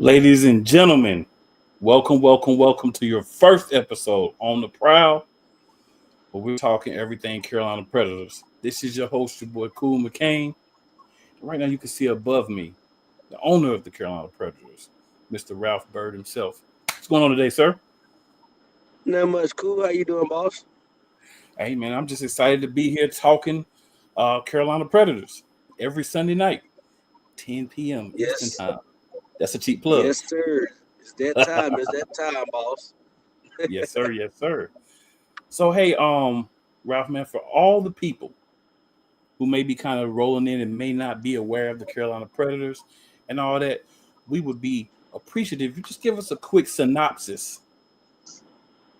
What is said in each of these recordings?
Ladies and gentlemen, welcome to your first episode on the Prowl, where we're talking everything Carolina Predators. This is your host, your boy Cool McCain. Right now, you can see above me the owner of the Carolina Predators, Mr. Ralph Bird himself. What's going on today, sir? Not much. Cool. How you doing, boss? Hey, man, I'm just excited to be here talking Carolina Predators every Sunday night, 10 p.m. Eastern Yes. Time. That's a cheap plug. Yes, sir. It's that time. It's that time, boss. Yes, sir. Yes, sir. So, hey, Ralph, man, for all the people who may be kind of rolling in and may not be aware of the Carolina Predators and all that, we would be appreciative if you just give us a quick synopsis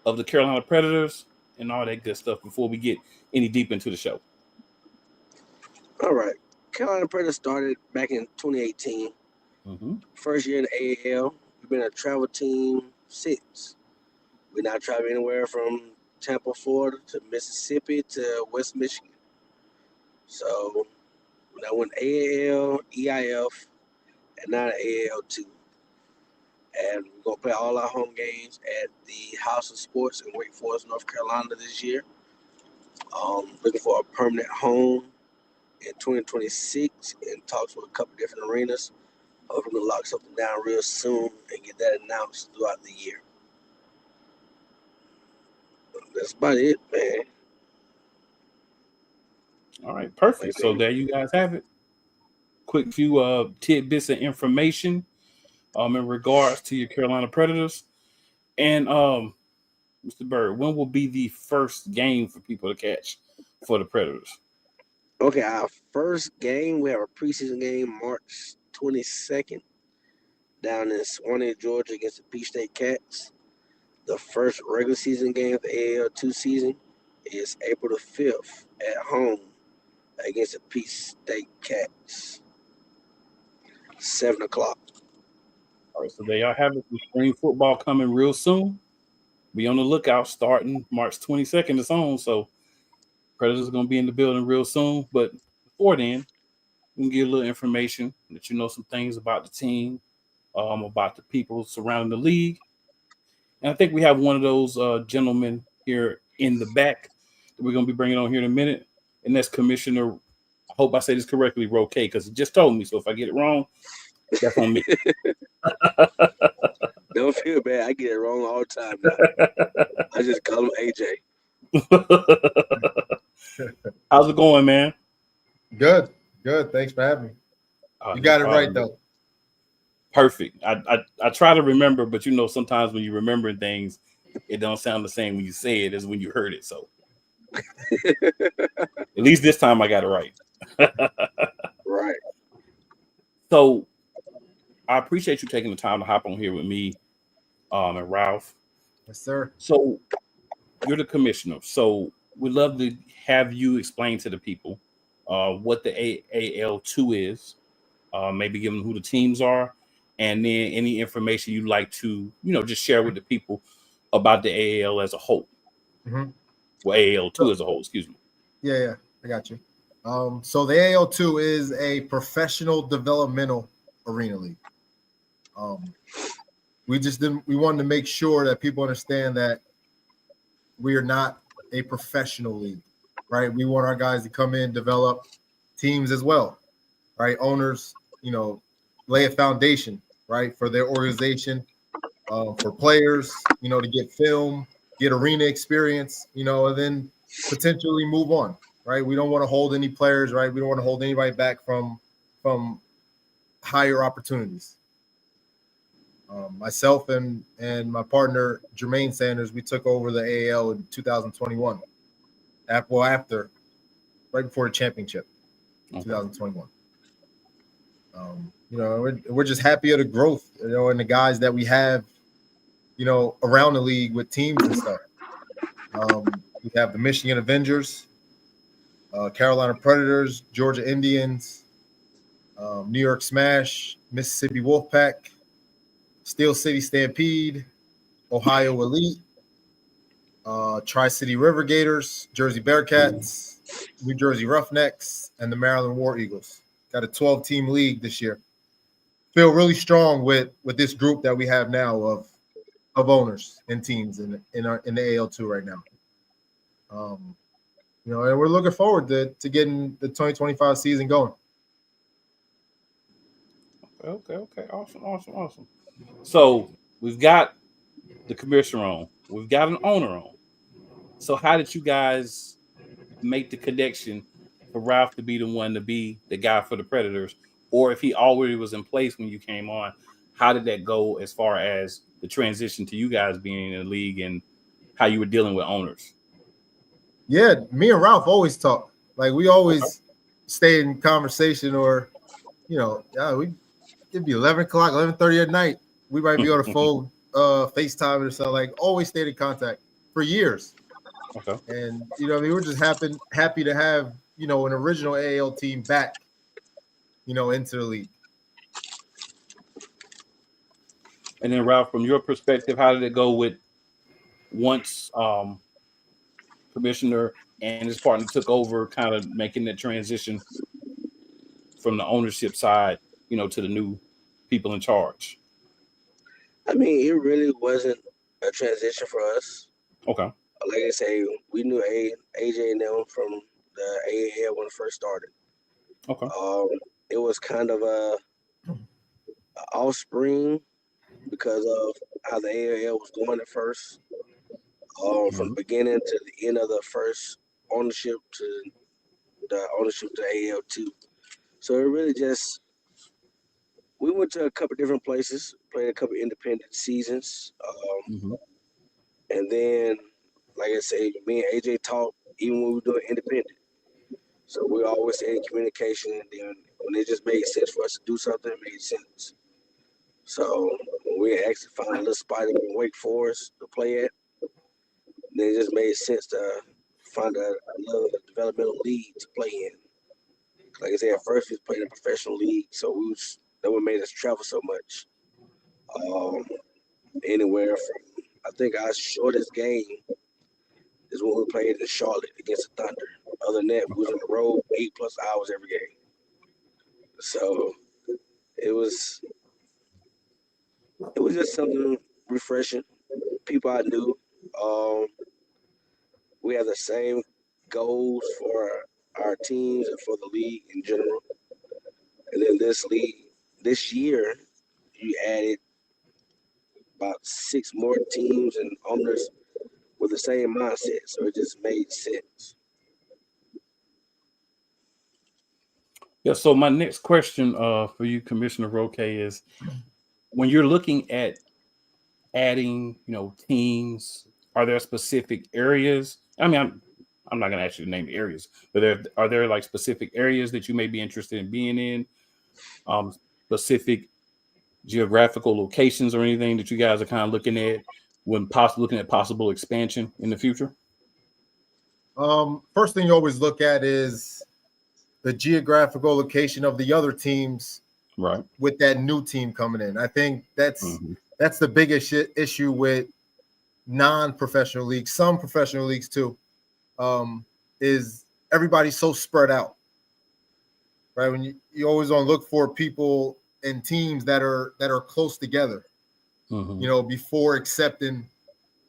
of the Carolina Predators and all that good stuff before we get any deep into the show. All right. Carolina Predators started back in 2018. Mm-hmm. First year in the AAL. We've been a travel team since. We now travel anywhere from Tampa, Florida to Mississippi to West Michigan. So we now went AAL, EIF, and now the AAL2. And we're going to play all our home games at the House of Sports in Wake Forest, North Carolina this year. Looking for a permanent home in 2026 and talks with a couple different arenas. Hoping to lock something down real soon and get that announced throughout the year. That's about it, man. All right, perfect. So Maybe. there you guys have it. Quick few tidbits of information in regards to your Carolina Predators. And Mr. Bird, when will be the first game for people to catch for the Predators? Okay, our first game, we have a preseason game March 22nd down in Swanee, Georgia against the Peach State Cats. The first regular season game of the AAL2 season is April the 5th at home against the Peach State Cats. 7 o'clock. All right, so they are having some spring football coming real soon. Be on the lookout starting March 22nd. It's on, so Predators are going to be in the building real soon. But before then, we can get a little information, let you know some things about the team, about the people surrounding the league. And I think we have one of those gentlemen here in the back that we're going to be bringing on here in a minute, and that's Commissioner. I hope I say this correctly, Roque, because he just told me. So if I get it wrong, that's on me. Don't feel bad. I get it wrong all the time now. I just call him AJ. How's it going, man? Good. Thanks for having me. You got it right, though. Perfect. I try to remember, but sometimes when you remember things, it don't sound the same when you say it as when you heard it. So at least this time I got it right. Right. So I appreciate you taking the time to hop on here with me, and Ralph. Yes, sir. So you're the commissioner. So we'd love to have you explain to the people what the AAL2 is, maybe give them who the teams are, and then any information you'd like to, just share with the people about the AAL as a whole. Mm-hmm. Well, AAL2 as a whole, excuse me. Yeah, I got you. So the AAL2 is a professional developmental arena league. We wanted to make sure that people understand that we are not a professional league, right? We want our guys to come in, develop teams as well, right? Owners, lay a foundation, right, for their organization, for players, to get film, get arena experience, and then potentially move on, right? We don't want to hold any players, right? We don't want to hold anybody back from higher opportunities. Myself and my partner Jermaine Sanders, we took over the AAL in 2021. After right before the championship, 2021. We're just happy of the growth, and the guys that we have, around the league with teams and stuff. We have the Michigan Avengers, Carolina Predators, Georgia Indians, New York Smash, Mississippi Wolfpack, Steel City Stampede, Ohio Elite, Tri-City River Gators, Jersey Bearcats, New Jersey Roughnecks, and the Maryland War Eagles. Got a 12-team league this year. feel really strong with this group that we have now of owners and teams in the AAL2 right now. And we're looking forward to getting the 2025 season going. Okay. Awesome. So we've got the commissioner on. We've got an owner on. So how did you guys make the connection for Ralph to be the one to be the guy for the Predators? Or if he already was in place when you came on, how did that go as far as the transition to you guys being in the league and how you were dealing with owners? Yeah, me and Ralph always talk. Like we always stay in conversation, or it'd be 11 o'clock, 11:30 at night. We might be on the phone, FaceTime or something. Like always stayed in contact for years. Okay. And we're just happy to have an original AAL team back, into the league. And then Ralph, from your perspective, how did it go with once Commissioner and his partner took over, kind of making that transition from the ownership side, to the new people in charge? I mean, it really wasn't a transition for us. Okay. Like I say, we knew AJ and them from the AAL when it first started. Okay. It was kind of a offspring because of how the AAL was going at first. From the beginning to the end of the first ownership to the ownership to AAL2. So it really just, we went to a couple different places, played a couple independent seasons. And then, like I say, me and AJ talked even when we were doing independent. So we always stayed in communication. And then when it just made sense for us to do something, it made sense. So when we actually found a little spot in Wake Forest to play at, then it just made sense to find a little developmental league to play in. Like I said, at first we was playing in a professional league, so that what made us travel so much. Anywhere from, I think our shortest game is when we played in Charlotte against the Thunder. Other than that, we was on the road 8+ hours every game. So it was just something refreshing. People I knew. We have the same goals for our teams and for the league in general. And then this year, you added about 6 more teams and owners with the same mindset. So it just made sense. Yeah. So my next question for you, Commissioner Roque, is when you're looking at adding, teams, are there specific areas? I mean, I'm not going to ask you to name the areas, but are there like specific areas that you may be interested in being in? Specific geographical locations or anything that you guys are kind of looking at when looking at possible expansion in the future? First thing you always look at is the geographical location of the other teams, right, with that new team coming in. I think that's the biggest issue with non-professional leagues, some professional leagues too, is everybody's so spread out, right? When you always want to look for people and teams that are close together, before accepting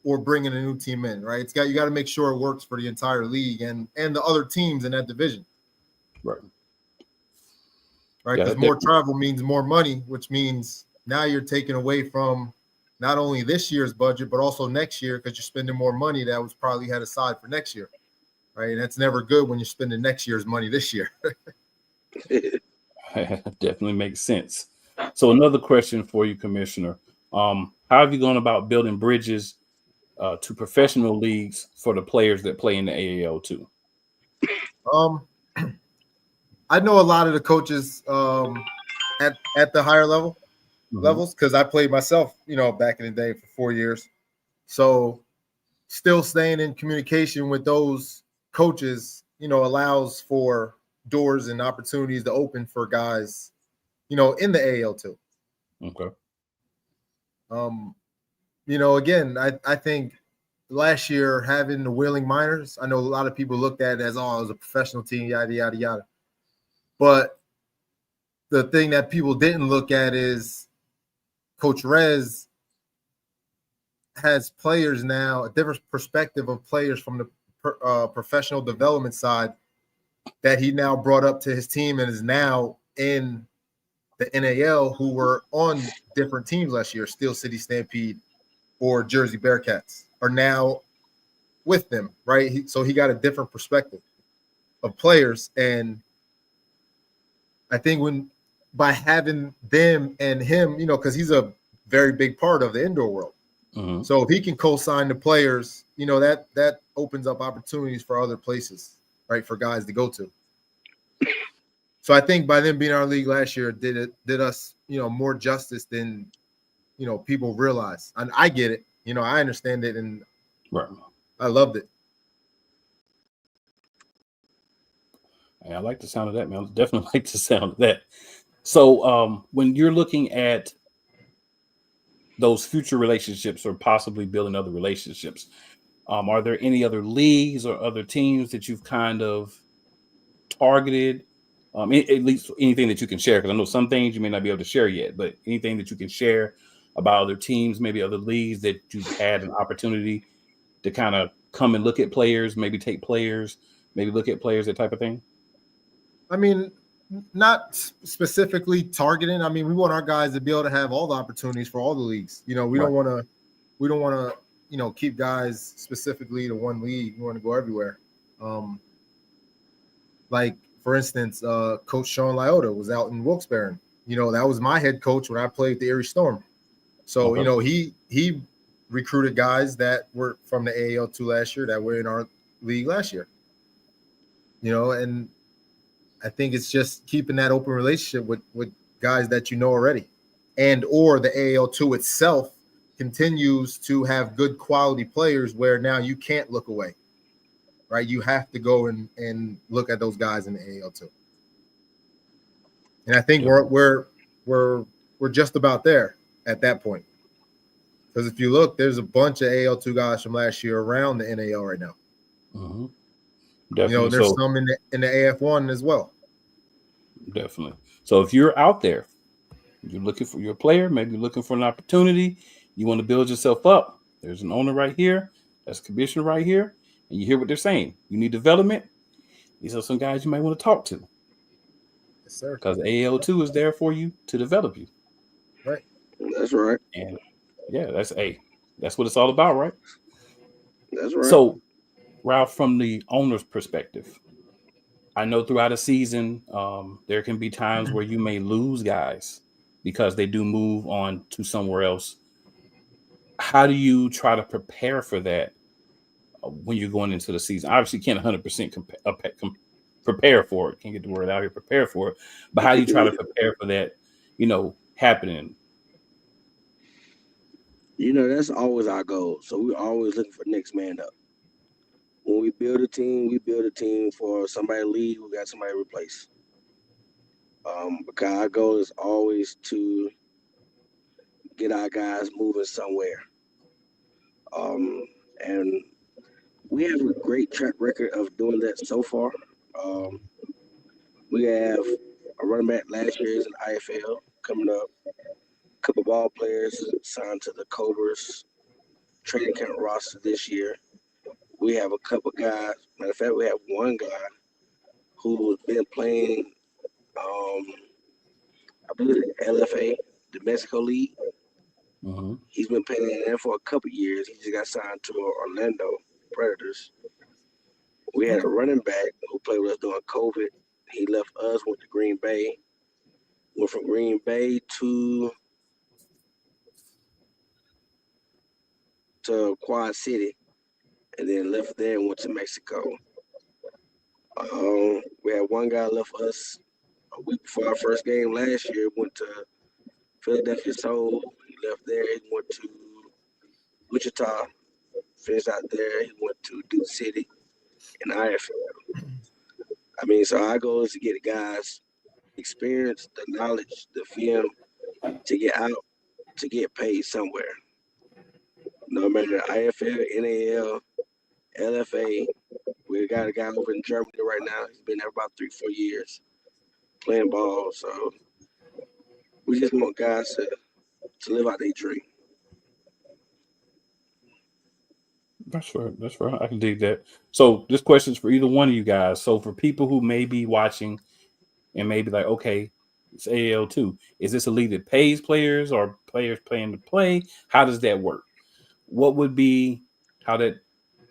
or bringing a new team in, right? You got to make sure it works for the entire league and the other teams in that division. Right. Because more travel means more money, which means now you're taking away from not only this year's budget, but also next year, because you're spending more money that was probably had aside for next year, right? And that's never good when you're spending next year's money this year. Definitely makes sense. So another question for you, Commissioner. How have you gone about building bridges to professional leagues for the players that play in the AAL2? I know a lot of the coaches at the higher levels, because I played myself, back in the day for 4 years. So still staying in communication with those coaches, allows for doors and opportunities to open for guys, in the AAL2. Okay. Again, I think last year having the Wheeling Miners, I know a lot of people looked at it as, it was a professional team, yada, yada, yada. But the thing that people didn't look at is Coach Rez has players now, a different perspective of players from the professional development side that he now brought up to his team and is now in the NAL, who were on different teams last year, Steel City Stampede or Jersey Bearcats, are now with them, right? So he got a different perspective of players. And I think by having them and him, because he's a very big part of the indoor world. Mm-hmm. So if he can co-sign the players, that opens up opportunities for other places, right, for guys to go to. So I think by them being our league last year did us, more justice than, people realize. And I get it. I understand it, and right. I loved it. I like the sound of that, man. I definitely like the sound of that. So when you're looking at those future relationships or possibly building other relationships, are there any other leagues or other teams that you've kind of targeted? At least anything that you can share, because I know some things you may not be able to share yet, but anything that you can share about other teams, maybe other leagues that you've had an opportunity to kind of come and look at players, maybe take players, maybe look at players, that type of thing? I mean, not specifically targeting. I mean, we want our guys to be able to have all the opportunities for all the leagues. We don't want to, keep guys specifically to one league. We want to go everywhere. Like, for instance, Coach Sean Lyota was out in Wilkes-Barre. That was my head coach when I played the Erie Storm. So, Okay. he recruited guys that were from the AAL2 last year that were in our league last year. And I think it's just keeping that open relationship with guys that already, and or the AAL2 itself continues to have good quality players where now you can't look away, right? You have to go and look at those guys in the AAL2. And I think we're just about there at that point. Because if you look, there's a bunch of AAL2 guys from last year around the NAL right now. Mm-hmm. Definitely. There's some in the AF1 as well. Definitely. So if you're out there, you're looking for your player, maybe you're looking for an opportunity, you want to build yourself up, there's an owner right here, that's a commissioner right here, and you hear what they're saying. You need development. These are some guys you might want to talk to. Yes, sir. Because AAL2 is there for you to develop you. Right. That's right. And yeah, that's what it's all about, right? That's right. So, Ralph, from the owner's perspective, I know throughout a season, there can be times where you may lose guys because they do move on to somewhere else. How do you try to prepare for that when you're going into the season? Obviously, you can't 100% prepare for it. Can't get the word out here, prepare for it. But how do you try to prepare for that, happening? That's always our goal. So we're always looking for next man up. When we build a team for somebody to leave, we got somebody to replace. Because our goal is always to get our guys moving somewhere. And we have a great track record of doing that so far. We have a running back last year is an IFL coming up. A couple ball players signed to the Cobras training camp roster this year. We have a couple guys. Matter of fact, we have one guy who's been playing, I believe, the LFA, the Mexico League. Mm-hmm. He's been playing there for a couple years. He just got signed to Orlando Predators. We had a running back who played with us during COVID. He left us, went to Green Bay. Went from Green Bay to Quad City, and then left there and went to Mexico. We had one guy left us a week before our first game last year. Went to Philadelphia Soul. He left there. He went to Wichita. Finished out there. He went to Duke City and IFL. I mean, so our goal is to get the guys experience, the knowledge, the film to get out, to get paid somewhere. No matter IFL, NAL, LFA. We got a guy over in Germany right now. He's been there about 3-4 years playing ball. So We just want guys to live out their dream. That's fair. That's fair. I can dig that. So this question is for either one of you guys. So for people who may be watching and maybe like, okay, it's AAL2. Is this a league that pays players or players playing to play? How does that work? What would be how that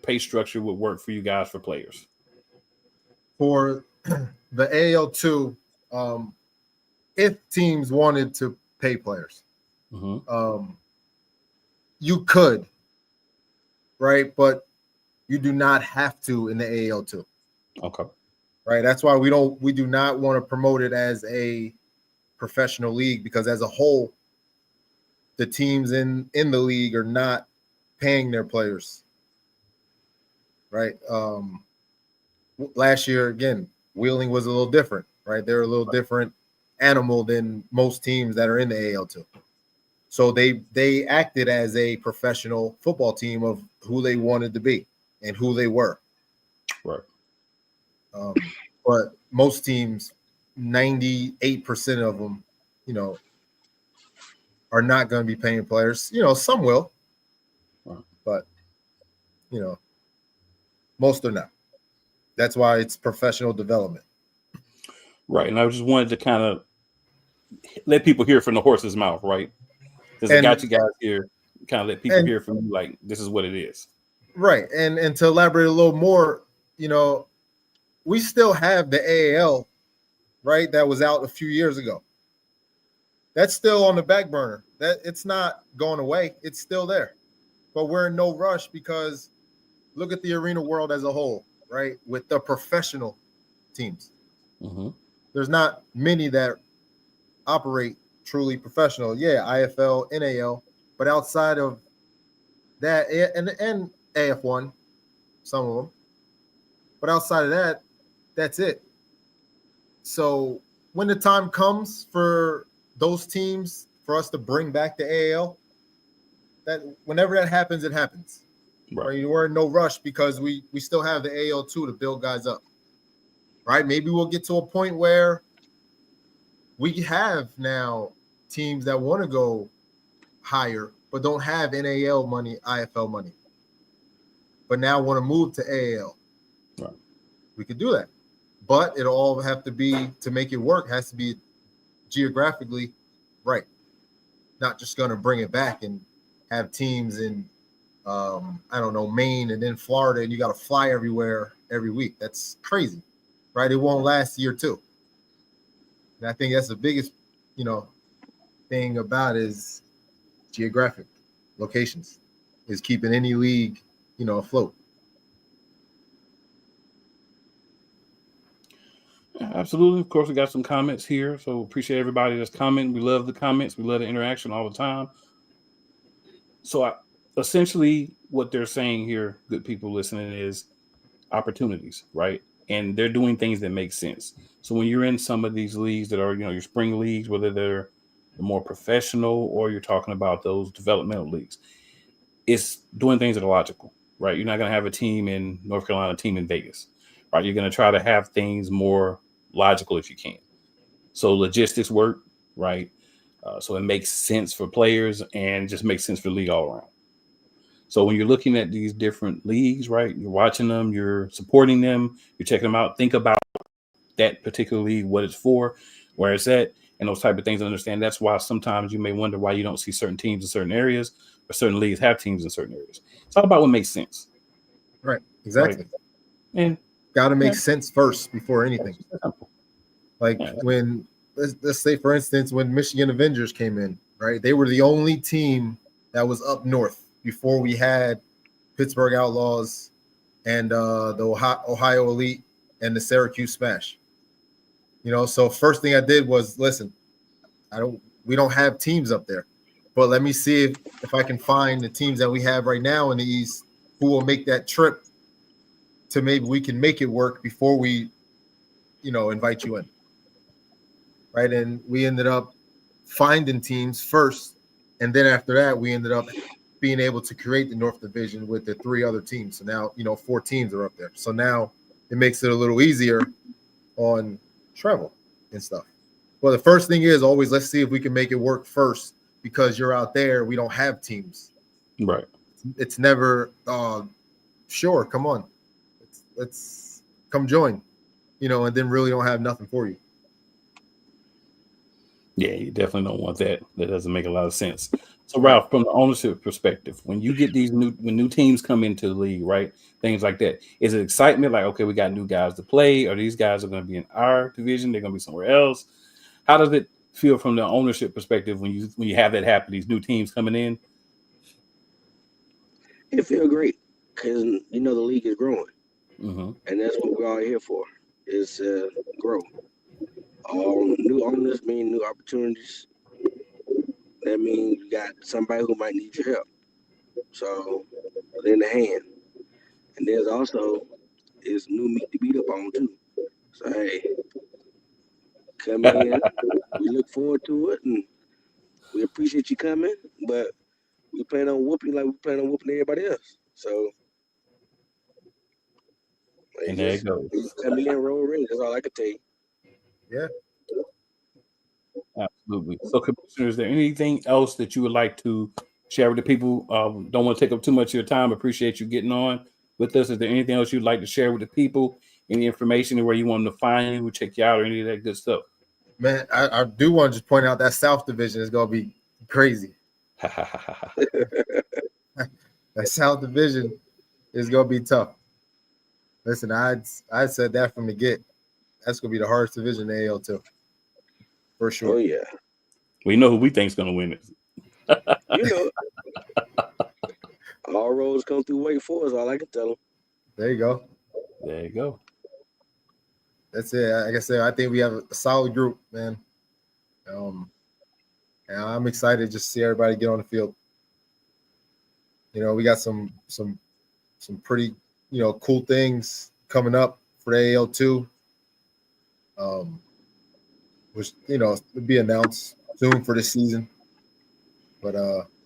pay structure would work for you guys for players? For the AAL2, if teams wanted to pay players, you could, right? But you do not have to in the AAL2. Okay. Right. That's why we do not want to promote it as a professional league, because as a whole, the teams in the league are not paying their players. Right. Last year, again, Wheeling was a little different, right? They're a little different animal than most teams that are in the AAL2. So they acted as a professional football team of who they wanted to be and who they were. Right. But most teams, 98% of them, are not going to be paying players. Some will, but most are not. That's why it's professional development. Right. And I just wanted to kind of let people hear from the horse's mouth, right? Because I got you guys here, kind of let people hear from you, like, this is what it is. Right. And to elaborate a little more, we still have the AAL, right? That was out a few years ago. That's still on the back burner. That it's not going away. It's still there. But we're in no rush, because look at the arena world as a whole, right? With the professional teams. There's not many that operate truly professional. Yeah, IFL, NAL, but outside of that, and AF1, some of them. But outside of that, that's it. So when the time comes for those teams, for us to bring back the AAL, that whenever that happens, it happens. Right? We're in no rush, because we still have the AAL2 to build guys up. Right? Maybe we'll get to a point where we have now teams that want to go higher but don't have NAL money, IFL money, but now want to move to AAL. Right. We could do that. But it'll all have to be, to make it work, has to be geographically right. Not just going to bring it back and have teams in, Maine and then Florida, and you got to fly everywhere every week. That's crazy, right? It won't last a year too. And I think that's the biggest, thing about is geographic locations, is keeping any league, afloat. Yeah, absolutely. Of course, we got some comments here, so appreciate everybody that's commenting. We love the comments. We love the interaction all the time. So essentially what they're saying here, good people listening, is opportunities, right? And they're doing things that make sense. So when you're in some of these leagues that are, your spring leagues, whether they're more professional or you're talking about those developmental leagues, it's doing things that are logical, right? You're not going to have a team in North Carolina, a team in Vegas, right? You're going to try to have things more logical if you can. So logistics work, right? So it makes sense for players and just makes sense for the league all around. So when you're looking at these different leagues, right, you're watching them, you're supporting them, you're checking them out, think about that particular league, what it's for, where it's at, and those type of things. And understand that's why sometimes you may wonder why you don't see certain teams in certain areas, or certain leagues have teams in certain areas. It's all about what makes sense. Right. Exactly. Right? And got to make sense first before anything. Like when, let's say, for instance, when Michigan Avengers came in, right, they were the only team that was up north before we had Pittsburgh Outlaws and the Ohio Elite and the Syracuse Smash. So first thing I did was, listen, we don't have teams up there, but let me see if I can find the teams that we have right now in the East who will make that trip to maybe we can make it work before we, invite you in. Right. And we ended up finding teams first. And then after that, we ended up being able to create the North Division with the 3 other teams. So now, 4 teams are up there. So now it makes it a little easier on travel and stuff. Well, the first thing is always let's see if we can make it work first, because you're out there. We don't have teams. Right. It's never sure. Come on, let's come join. And then really don't have nothing for you. Yeah, you definitely don't want that. That doesn't make a lot of sense. So, Ralph, from the ownership perspective, when you get when new teams come into the league, right, things like that, is it excitement? Like, okay, we got new guys to play, or these guys are going to be in our division? They're going to be somewhere else. How does it feel from the ownership perspective when you have that happen? These new teams coming in. It feels great because the league is growing, Mm-hmm. and that's what we're all here for: is grow. New owners mean new opportunities. That means you got somebody who might need your help. So, in the hand. And there's also is new meat to beat up on too. So hey, come in. We look forward to it, and we appreciate you coming. But we plan on whooping like we plan on whooping everybody else. So And there it goes. come in, roll ring. That's all I can tell you. Yeah. Absolutely. So, Commissioner, is there anything else that you would like to share with the people? Don't want to take up too much of your time. Appreciate you getting on with us. Is there anything else you'd like to share with the people? Any information where you want them to find you, check you out, or any of that good stuff? Man, I do want to just point out that South Division is going to be crazy. That South Division is going to be tough. Listen, I said that from the get. That's going to be the hardest division in AAL2. For sure. Oh, yeah. We know who we think is going to win it. All roads come through Wake Forest, all I can tell them. There you go. There you go. That's it. Like I said, I think we have a solid group, man. And I'm excited just to see everybody get on the field. We got some pretty, cool things coming up for the AAL2. Which, will be announced soon for this season. But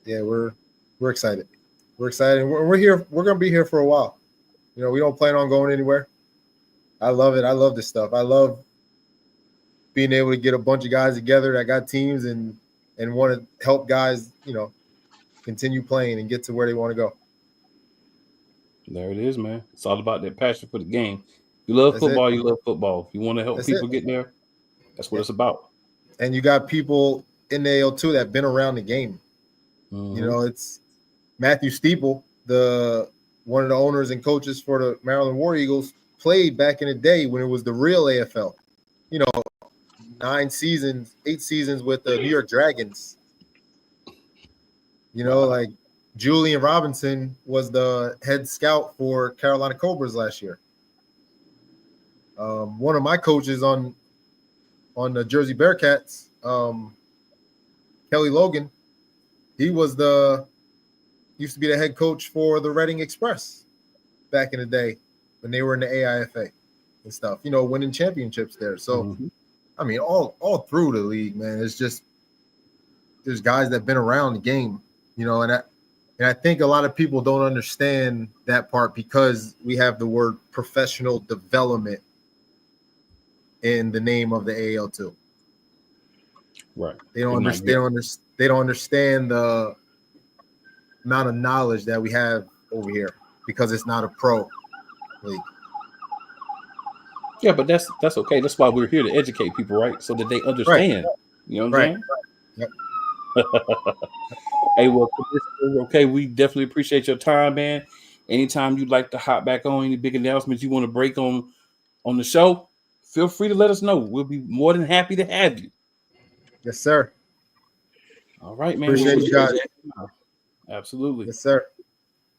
yeah, we're excited. We're excited. We're here. We're gonna be here for a while. We don't plan on going anywhere. I love it. I love this stuff. I love being able to get a bunch of guys together that got teams and want to help guys, continue playing and get to where they want to go. There it is, man. It's all about that passion for the game. You love football, you love football. If you want to help people get there, that's what it's about. And you got people in the AAL2 that have been around the game. Mm-hmm. It's Matthew Steeple, one of the owners and coaches for the Maryland War Eagles, played back in the day when it was the real AFL. 8 seasons with the New York Dragons. Like Julian Robinson was the head scout for Carolina Cobras last year. One of my coaches on the Jersey Bearcats, Kelly Logan, he used to be the head coach for the Reading Express back in the day when they were in the AIFA and stuff, winning championships there. So, mm-hmm. I mean, all through the league, man, it's just there's guys that have been around the game, and I think a lot of people don't understand that part because we have the word professional development in the name of the AAL2. Right. They don't understand the amount of knowledge that we have over here because it's not a pro league. Yeah, but that's okay. That's why we're here to educate people, right? So that they understand. Right. You know what I'm saying? Yep. Hey, well, okay, we definitely appreciate your time, man. Anytime you'd like to hop back on, any big announcements you want to break on the show, feel free to let us know. We'll be more than happy to have you. Yes, sir. All right, man. Appreciate you guys. Absolutely. Yes, sir.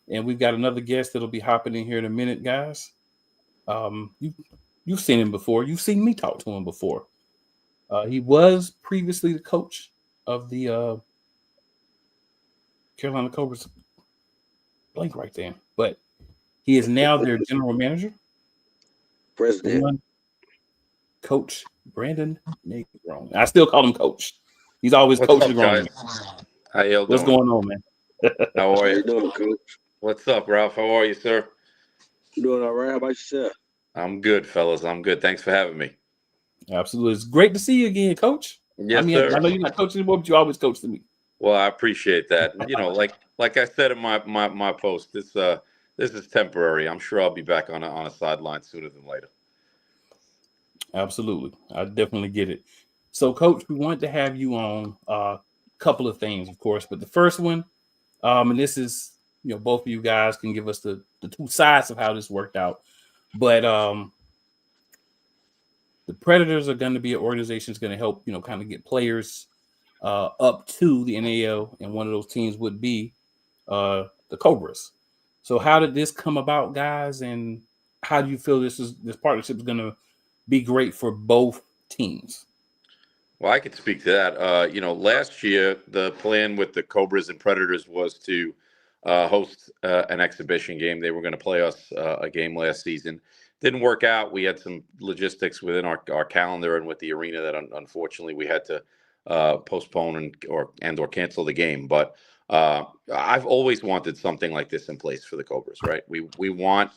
And we've got another guest that'll be hopping in here in a minute, guys. You've seen him before. You've seen me talk to him before. He was previously the coach of the Carolina Cobras. Blank right there. But he is now their general manager. President. Coach Brandon Negron. I still call him Coach. He's always Coach Negron. How y'all doing? What's going on, man? How are you? How you doing, Coach? What's up, Ralph? How are you, sir? I'm doing all right. How about yourself? I'm good, fellas. I'm good. Thanks for having me. Absolutely. It's great to see you again, Coach. Yes, I sir. know you're not coaching anymore, but you always coach to me. Well, I appreciate that. And, like I said in my post, this is temporary. I'm sure I'll be back on a sideline sooner than later. Absolutely. I definitely get it. So, Coach, we wanted to have you on a couple of things, of course, but the first one, and this is, both of you guys can give us the two sides of how this worked out. But the Predators are going to be an organization that's going to help, kind of get players up to the NAL, and one of those teams would be the Cobras. So, how did this come about, guys? And how do you feel this partnership is going to be great for both teams? Well, I could speak to that. Last year the plan with the Cobras and Predators was to host an exhibition game. They were going to play us a game last season. Didn't work out. We had some logistics within our calendar and with the arena that unfortunately we had to postpone or cancel the game. But I've always wanted something like this in place for the Cobras. Right? We want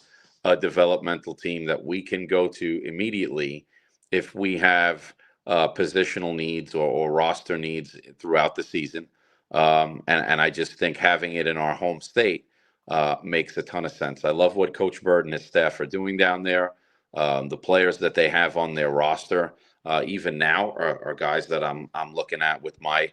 a developmental team that we can go to immediately if we have positional needs or roster needs throughout the season. And I just think having it in our home state makes a ton of sense. I love what Coach Bird and his staff are doing down there. The players that they have on their roster, even now, are guys that I'm looking at with my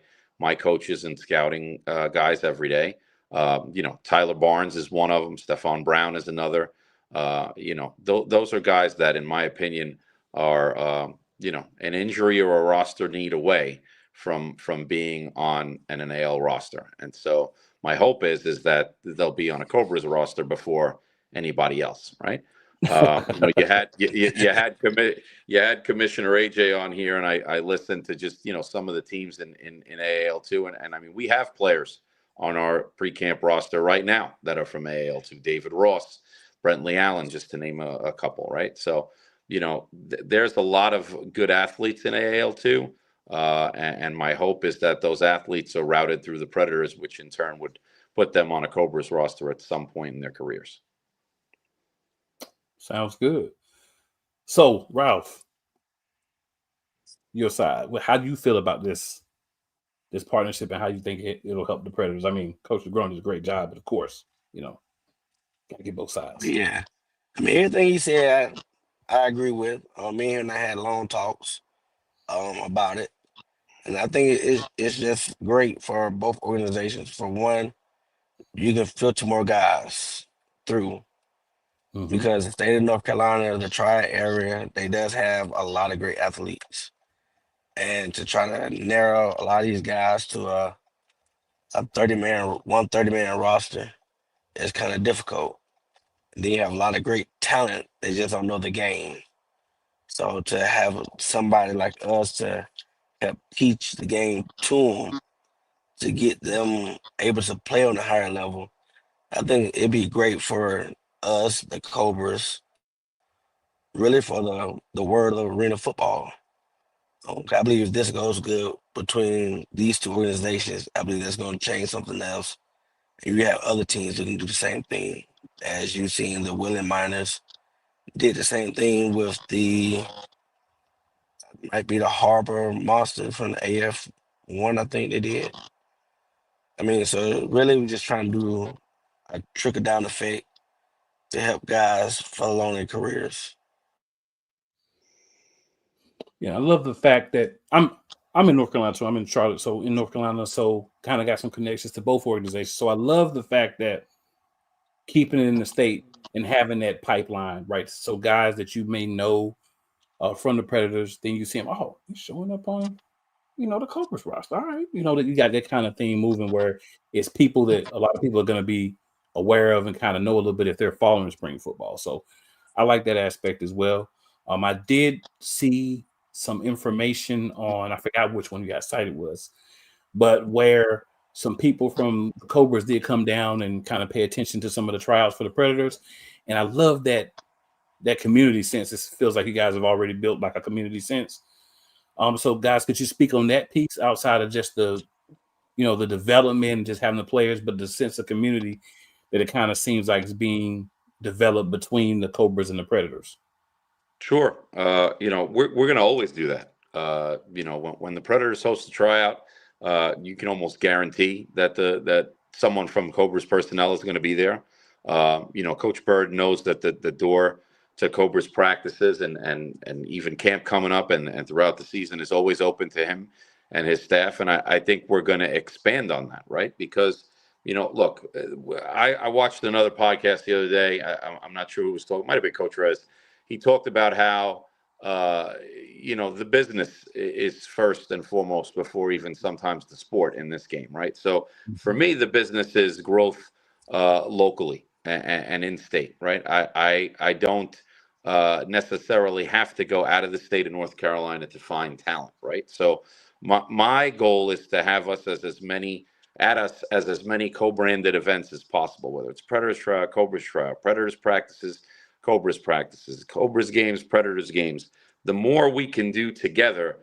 coaches and scouting guys every day. Tyler Barnes is one of them. Stephon Brown is another. Those are guys that, in my opinion, are an injury or a roster need away from being on an NAL roster. And so my hope is that they'll be on a Cobras roster before anybody else, right? You had Commissioner AJ on here, and I listened to just some of the teams in AAL2, and I mean, we have players on our pre-camp roster right now that are from AAL2. David Ross, Brentley Allen, just to name a couple, right? So there's a lot of good athletes in AAL2, and my hope is that those athletes are routed through the Predators, which in turn would put them on a Cobras roster at some point in their careers. Sounds good. So, Ralph, your side. How do you feel about this partnership, and how you think it'll help the Predators? I mean, Coach Negron does a great job, but of course, gotta get both sides. Yeah. I mean, everything he said, I agree with. Me and I had long talks about it. And I think it's just great for both organizations. For one, you can filter more guys through because the state of North Carolina, the tri area, they does have a lot of great athletes. And to try to narrow a lot of these guys to a 30-man roster is kind of difficult. They have a lot of great talent. They just don't know the game. So to have somebody like us to help teach the game to them, to get them able to play on a higher level, I think it'd be great for us, the Cobras, really for the world of arena football. I believe if this goes good between these two organizations, I believe that's going to change something else. And you have other teams that can do the same thing. As you've seen, the Willing Miners did the same thing with might be the Harbor Monster from the AF1, I think they did. I mean, so really we're just trying to do a trickle down effect to help guys follow along their careers. Yeah, I love the fact that I'm in North Carolina, so I'm in Charlotte, so in North Carolina, so kind of got some connections to both organizations. So I love the fact that keeping it in the state and having that pipeline, right? So guys that you may know from the Predators, then you see them, oh, he's showing up on, the Cobras roster. All right, that you got that kind of thing moving where it's people that a lot of people are going to be aware of and kind of know a little bit if they're following spring football. So I like that aspect as well. I did see some information on, I forgot which one you guys cited was, but where some people from the Cobras did come down and kind of pay attention to some of the trials for the Predators. And I love that community sense. It feels like you guys have already built like a community sense. So guys, could you speak on that piece outside of just the development, just having the players, but the sense of community that it kind of seems like is being developed between the Cobras and the Predators? Sure. We're going to always do that. When the Predators host a tryout, you can almost guarantee that someone from Cobras personnel is going to be there. Coach Bird knows that the door to Cobras practices and even camp coming up and throughout the season is always open to him and his staff. And I think we're going to expand on that, right? Because, look, I watched another podcast the other day. I'm not sure who was talking. It might have been Coach Rez. He talked about how the business is first and foremost before even sometimes the sport in this game, right? So for me, the business is growth locally and in state, right? I don't necessarily have to go out of the state of North Carolina to find talent, right? So my goal is to have us as many co-branded events as possible, whether it's Predators Trial, Cobras Trial, Predators practices, Cobras practices, Cobras games, Predators games. The more we can do together,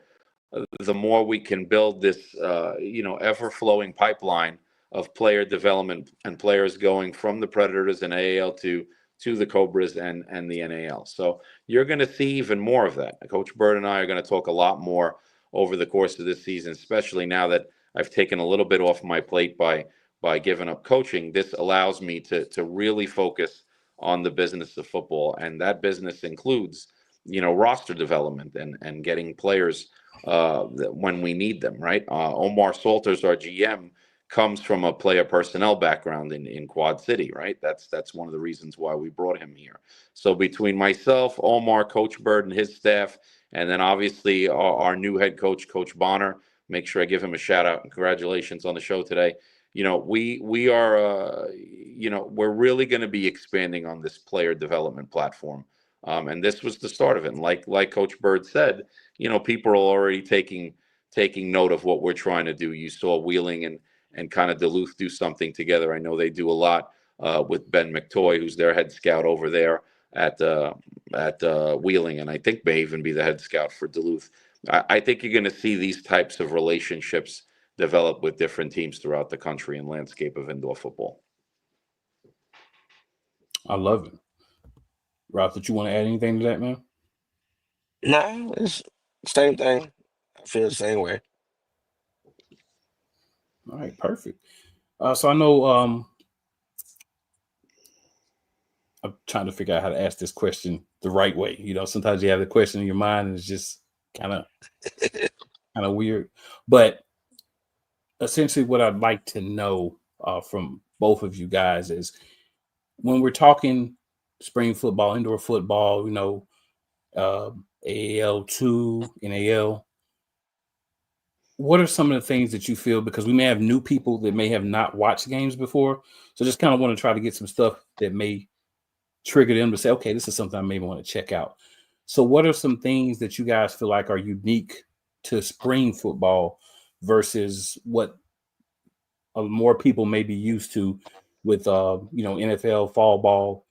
the more we can build this, ever-flowing pipeline of player development and players going from the Predators and AAL2 to the Cobras and the NAL. So you're going to see even more of that. Coach Bird and I are going to talk a lot more over the course of this season, especially now that I've taken a little bit off my plate by giving up coaching. This allows me to really focus on the business of football, and that business includes, roster development and getting players when we need them, right? Omar Salters, our GM, comes from a player personnel background in Quad City, right? That's one of the reasons why we brought him here. So between myself, Omar, Coach Bird, and his staff, and then obviously our new head coach, Coach Bonner, make sure I give him a shout out and congratulations on the show today. We are, we're really going to be expanding on this player development platform. And this was the start of it. And like Coach Bird said, people are already taking note of what we're trying to do. You saw Wheeling and kind of Duluth do something together. I know they do a lot with Ben McToy, who's their head scout over there at Wheeling, and I think may even be the head scout for Duluth. I think you're going to see these types of relationships develop with different teams throughout the country and landscape of indoor football. I love it. Ralph, did you want to add anything to that, man? No, it's same thing. I feel the same way. All right, perfect. So I know I'm trying to figure out how to ask this question the right way. Sometimes you have the question in your mind and it's just kind of weird. But essentially, what I'd like to know from both of you guys is when we're talking spring football, indoor football, AAL2, NAL, what are some of the things that you feel, because we may have new people that may have not watched games before, so just kind of want to try to get some stuff that may trigger them to say, okay, this is something I maybe want to check out. So what are some things that you guys feel like are unique to spring football versus what more people may be used to with NFL, fall ball,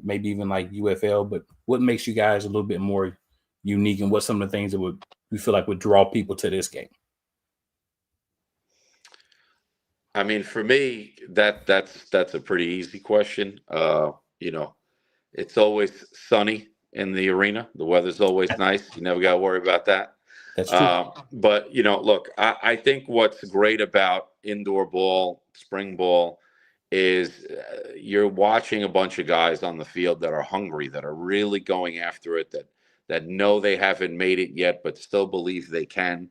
maybe even like UFL, but what makes you guys a little bit more unique, and what's some of the things that we feel like would draw people to this game? I mean, for me, that's a pretty easy question. It's always sunny in the arena. The weather's always nice. You never got to worry about that. That's true. But look, I think what's great about indoor ball, spring ball, is you're watching a bunch of guys on the field that are hungry, that are really going after it, that know they haven't made it yet, but still believe they can.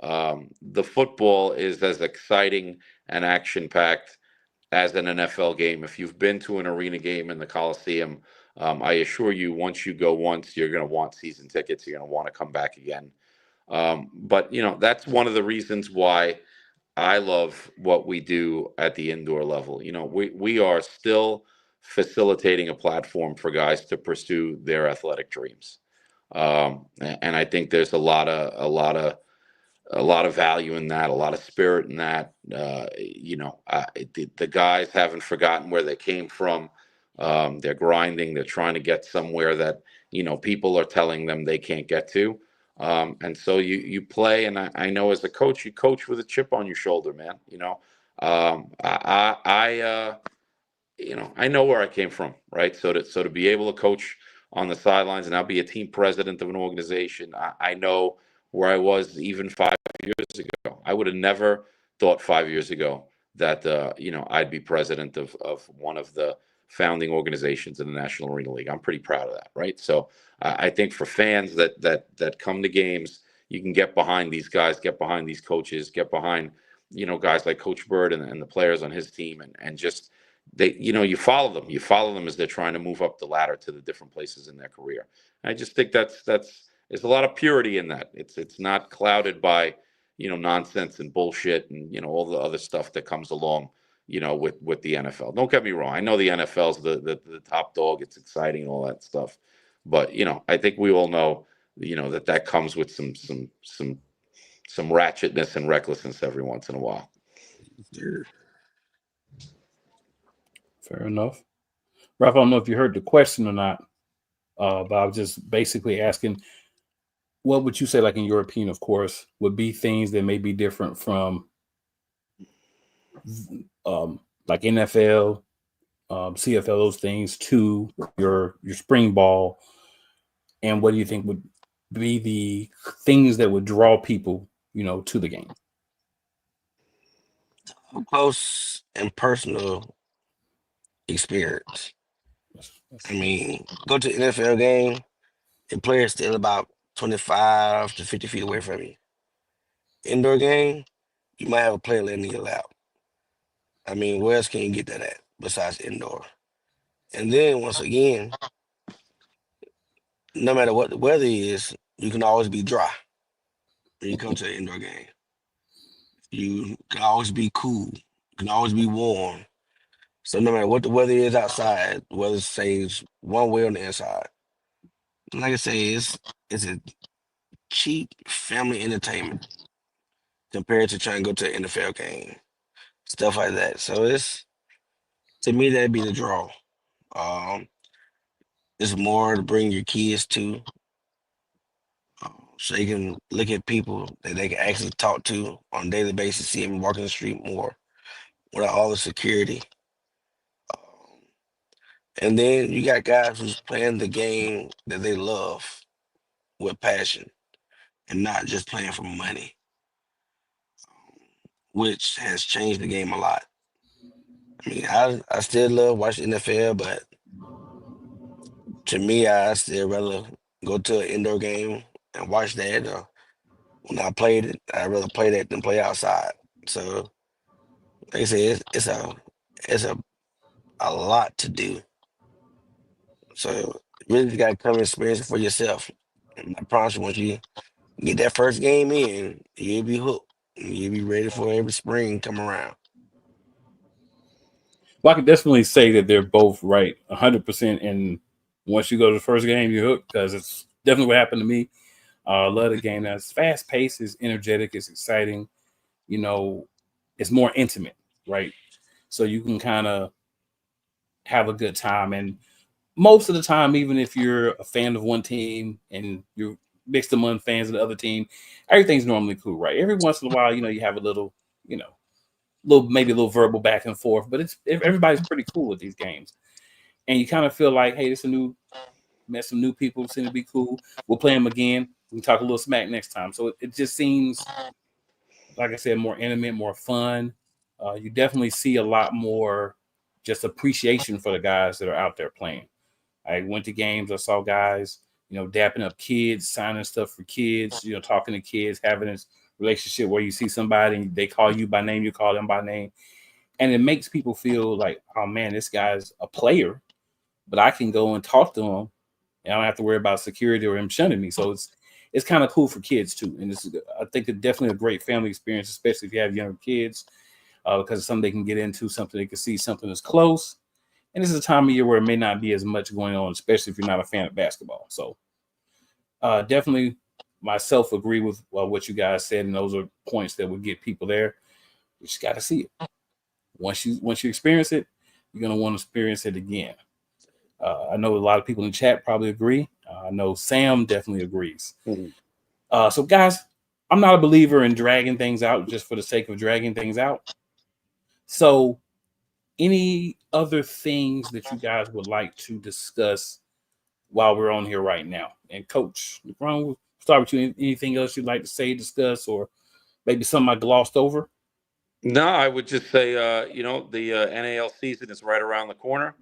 The football is as exciting and action-packed as an NFL game. If you've been to an arena game in the Coliseum, I assure you, once you go once, you're going to want season tickets. You're going to want to come back again. But that's one of the reasons why I love what we do at the indoor level. We are still facilitating a platform for guys to pursue their athletic dreams. And I think there's a lot of value in that, a lot of spirit in that. The guys haven't forgotten where they came from. They're grinding. They're trying to get somewhere that, people are telling them they can't get to. And so you play, and I know as a coach, you coach with a chip on your shoulder, man. I know where I came from, right? So to be able to coach on the sidelines, and I'll be a team president of an organization. I know where I was even 5 years ago. I would have never thought 5 years ago that I'd be president of one of the founding organizations in the National Arena League. I'm pretty proud of that, right? So I think for fans that come to games, you can get behind these guys, get behind these coaches, get behind guys like Coach Bird and the players on his team, and just you follow them as they're trying to move up the ladder to the different places in their career. And I just think that's there's a lot of purity in that. It's not clouded by nonsense and bullshit and all the other stuff that comes along with the NFL. Don't get me wrong. I know the NFL's the top dog. It's exciting and all that stuff. But I think we all know that comes with some ratchetness and recklessness every once in a while. Fair enough. Ralph, I don't know if you heard the question or not, but I was just basically asking, what would you say, like in your opinion, of course, would be things that may be different from like NFL, CFL, those things to your spring ball, and what do you think would be the things that would draw people, to the game? Close and personal experience. I mean, go to an NFL game, the player's still about 25 to 50 feet away from you. Indoor game, you might have a player letting you out. I mean, where else can you get that at besides indoor? And then once again, no matter what the weather is, you can always be dry when you come to an indoor game. You can always be cool. You can always be warm. So no matter what the weather is outside, the weather stays one way on the inside. Like I say, it's a cheap family entertainment compared to trying to go to an NFL game, stuff like that. So to me, that'd be the draw. It's more to bring your kids to, so they can look at people that they can actually talk to on a daily basis, see them walking the street more without all the security. And then you got guys who's playing the game that they love with passion and not just playing for money, which has changed the game a lot. I mean, I still love watching NFL, but to me, I still rather go to an indoor game and watch that. Or when I played it, I'd rather play that than play outside. So, like I said, it's a lot to do. So, you really got to come and experience it for yourself. And I promise you, once you get that first game in, you'll be hooked. You'll be ready for every spring come around. Well, I can definitely say that they're both right 100%. And once you go to the first game, you're hooked, because it's definitely what happened to me. I love the game. That's fast paced, it's energetic, it's exciting. It's more intimate, right? So you can kind of have a good time. And most of the time, even if you're a fan of one team and you're mixed among fans of the other team, everything's normally cool, right? Every once in a while, you have a little, maybe a little verbal back and forth, but everybody's pretty cool with these games. And you kind of feel like, hey, met some new people, seem to be cool. We'll play them again. We can talk a little smack next time. So it just seems, like I said, more intimate, more fun. You definitely see a lot more just appreciation for the guys that are out there playing. I went to games, I saw guys, dapping up kids, signing stuff for kids, talking to kids, having this relationship where you see somebody and they call you by name, you call them by name. And it makes people feel like, oh man, this guy's a player, but I can go and talk to him and I don't have to worry about security or him shunning me. So it's kind of cool for kids too. And I think it's definitely a great family experience, especially if you have younger kids, because it's something they can get into, something they can see, something that's close. And this is a time of year where it may not be as much going on, especially if you're not a fan of basketball. So definitely myself agree with what you guys said. And those are points that would get people there. You just got to see it. Once you experience it, you're going to want to experience it again. I know a lot of people in the chat probably agree. I know Sam definitely agrees. Mm-hmm. So guys, I'm not a believer in dragging things out just for the sake of dragging things out. So any other things that you guys would like to discuss while we're on here right now. And Coach Negron, we'll start with you. Anything else you'd like to say, discuss, or maybe something I glossed over? No, I would just say, the NAL season is right around the corner.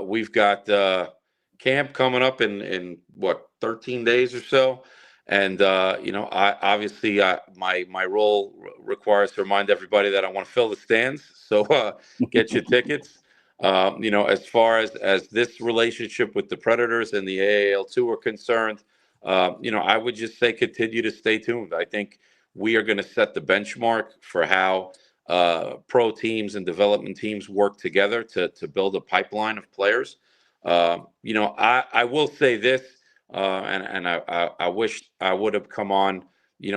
We've got camp coming up in what 13 days or so, and I obviously my role requires to remind everybody that I want to fill the stands. So get your tickets. As far as this relationship with the Predators and the AAL2 are concerned, I would just say continue to stay tuned. I think we are going to set the benchmark for how pro teams and development teams work together to build a pipeline of players. I will say this, and I wish I would have come on,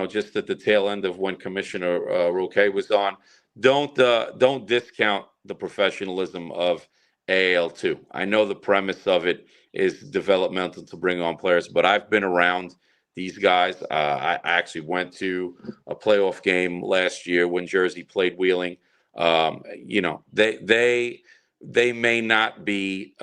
just at the tail end of when Commissioner Roque was on. Don't discount the professionalism of AAL2. I know the premise of it is developmental to bring on players, but I've been around these guys. I actually went to a playoff game last year when Jersey played Wheeling. They may not be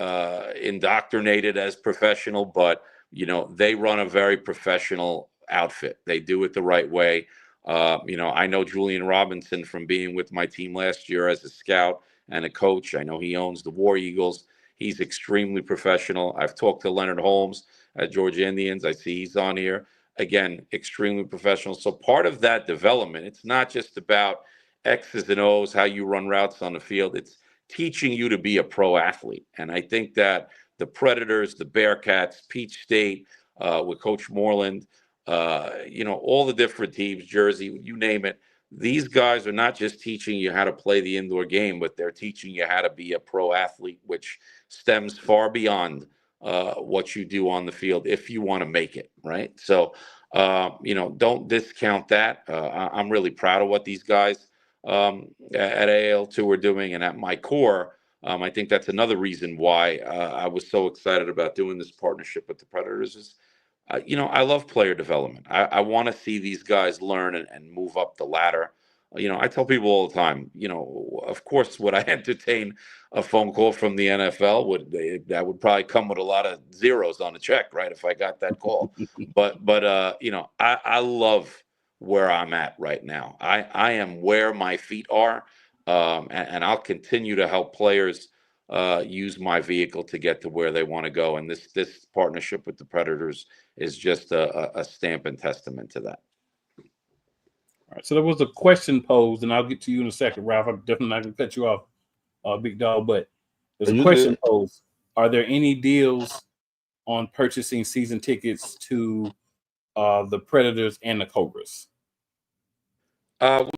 indoctrinated as professional, but they run a very professional outfit. They do it the right way. I know Julian Robinson from being with my team last year as a scout and a coach. I know he owns the War Eagles. He's extremely professional. I've talked to Leonard Holmes at Georgia Indians. I see he's on here. Again, extremely professional. So part of that development, it's not just about X's and O's, how you run routes on the field. It's teaching you to be a pro athlete. And I think that the Predators, the Bearcats, Peach State, with Coach Moreland, all the different teams, Jersey, you name it, these guys are not just teaching you how to play the indoor game, but they're teaching you how to be a pro athlete, which stems far beyond what you do on the field if you want to make it, right? So, don't discount that. I'm really proud of what these guys at AAL2 are doing. And at my core, I think that's another reason why I was so excited about doing this partnership with the Predators is, I love player development. I want to see these guys learn and move up the ladder. I tell people all the time, of course, would I entertain a phone call from the NFL? That would probably come with a lot of zeros on the check, right? If I got that call, but I love where I'm at right now. I am where my feet are, and I'll continue to help players use my vehicle to get to where they want to go. And this partnership with the Predators is just a stamp and testament to that. All right. So there was a question posed, and I'll get to you in a second, Ralph. I'm definitely not going to cut you off, Big Dog. But there's a question posed. Are there any deals on purchasing season tickets to the Predators and the Cobras? When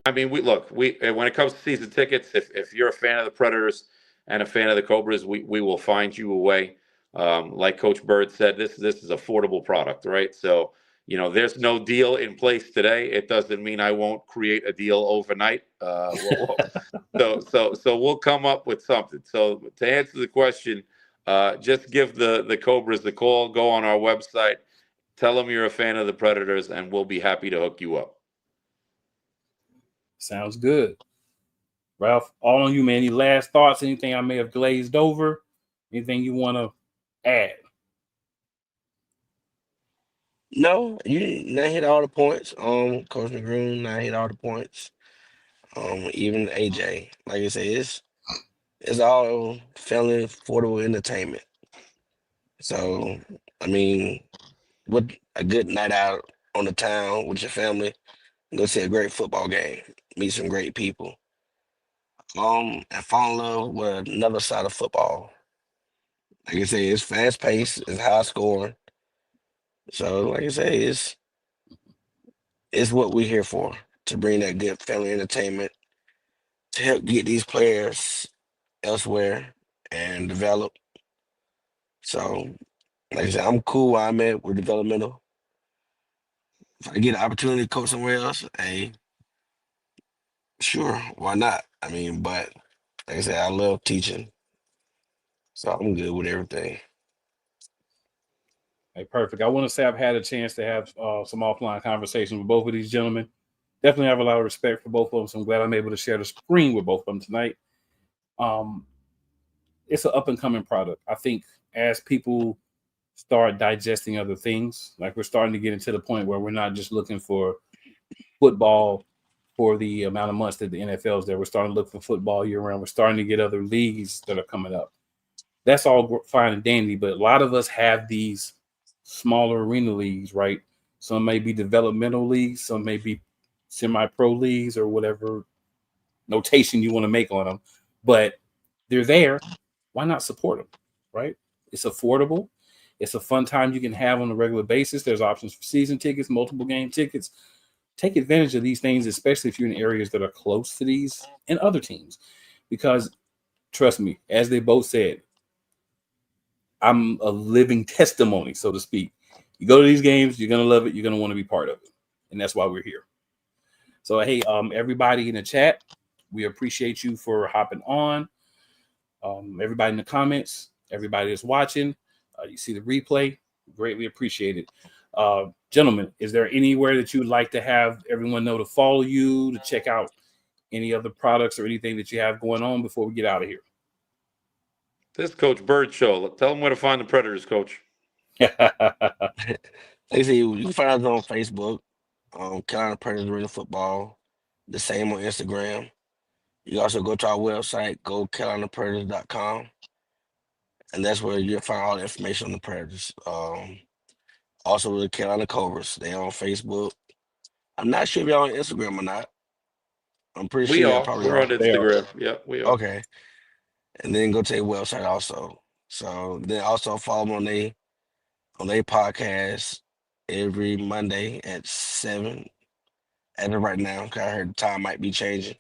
it comes to season tickets, if you're a fan of the Predators and a fan of the Cobras, we will find you a way. Like Coach Bird said, this is affordable product, right? So, there's no deal in place today. It doesn't mean I won't create a deal overnight. So we'll come up with something. So to answer the question, just give the Cobras a call. Go on our website, tell them you're a fan of the Predators, and we'll be happy to hook you up. Sounds good. Ralph, all on you, man. Any last thoughts? Anything I may have glazed over? Anything you want to add? No, you not hit all the points. Coach Negron not hit all the points. Even AJ, like I say, it's all family affordable entertainment. So, with a good night out on the town with your family, go see a great football game, meet some great people, and fall in love with another side of football. Like I say, it's fast paced, it's high scoring. So, like I say, it's what we're here for, to bring that good family entertainment to help get these players elsewhere and develop. So, like I said, I'm cool where I'm at. We're developmental. If I get an opportunity to coach somewhere else, hey, sure, why not? But like I said, I love teaching, so I'm good with everything. Hey, perfect. I want to say I've had a chance to have some offline conversations with both of these gentlemen. Definitely have a lot of respect for both of them, so I'm glad I'm able to share the screen with both of them tonight. It's an up and coming product. I think as people start digesting other things. Like we're starting to get into the point where we're not just looking for football for the amount of months that the NFL is there. We're starting to look for football year round. We're starting to get other leagues that are coming up. That's all fine and dandy, but a lot of us have these smaller arena leagues, right? Some may be developmental leagues, some may be semi-pro leagues or whatever notation you want to make on them, but they're there. Why not support them, right? It's affordable. It's a fun time you can have on a regular basis. There's options for season tickets, multiple game tickets. Take advantage of these things, especially if you're in areas that are close to these and other teams, because trust me, as they both said, I'm a living testimony, so to speak. You go to these games, you're gonna love it. You're gonna want to be part of it, and that's why we're here. So, hey, everybody in the chat, we appreciate you for hopping on. Everybody in the comments, everybody that's watching, you see the replay, greatly appreciate it. Gentlemen, is there anywhere that you would like to have everyone know to follow you, to check out any other products or anything that you have going on before we get out of here? This is Coach Bird Show. Tell them where to find the Predators, Coach. Like I say, you can find us on Facebook, Carolina Predators Arena Football. The same on Instagram. You can also go to our website, gocarolinapredators.com, and that's where you'll find all the information on the Predators. Also, the Carolina Cobras, they on Facebook. I'm not sure if y'all on Instagram or not. I'm pretty sure y'all probably We're are. on Instagram. Yeah, we are. Okay. And then go to their website also. So then also follow them on their podcast every Monday at 7. As of right now, 'cause I heard the time might be changing.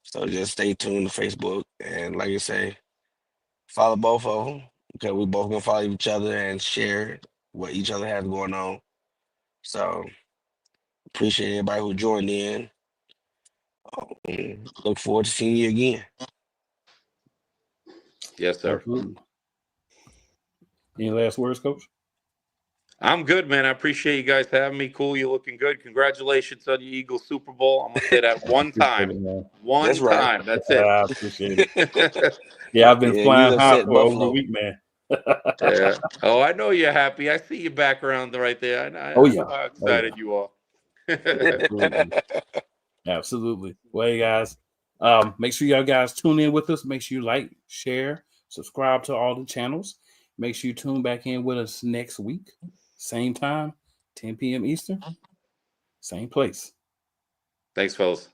So just stay tuned to Facebook. And like I say, follow both of them. Okay, we both gonna follow each other and share what each other has going on. So appreciate everybody who joined in. Look forward to seeing you again. Yes, sir. Absolutely. Any last words, Coach? I'm good, man. I appreciate you guys having me. Cool, you're looking good. Congratulations on your Eagles Super Bowl. I'm gonna say that one time. One That's right. time. That's it. I appreciate it. Yeah, I've been flying high for over a week, man. Yeah. Oh, I know you're happy. I see your background right there. I know how excited you are. Absolutely. Absolutely. Well, hey guys, make sure y'all guys tune in with us. Make sure you like, share, subscribe to all the channels. Make sure you tune back in with us next week, same time, 10 p.m. Eastern, same place. Thanks, fellas.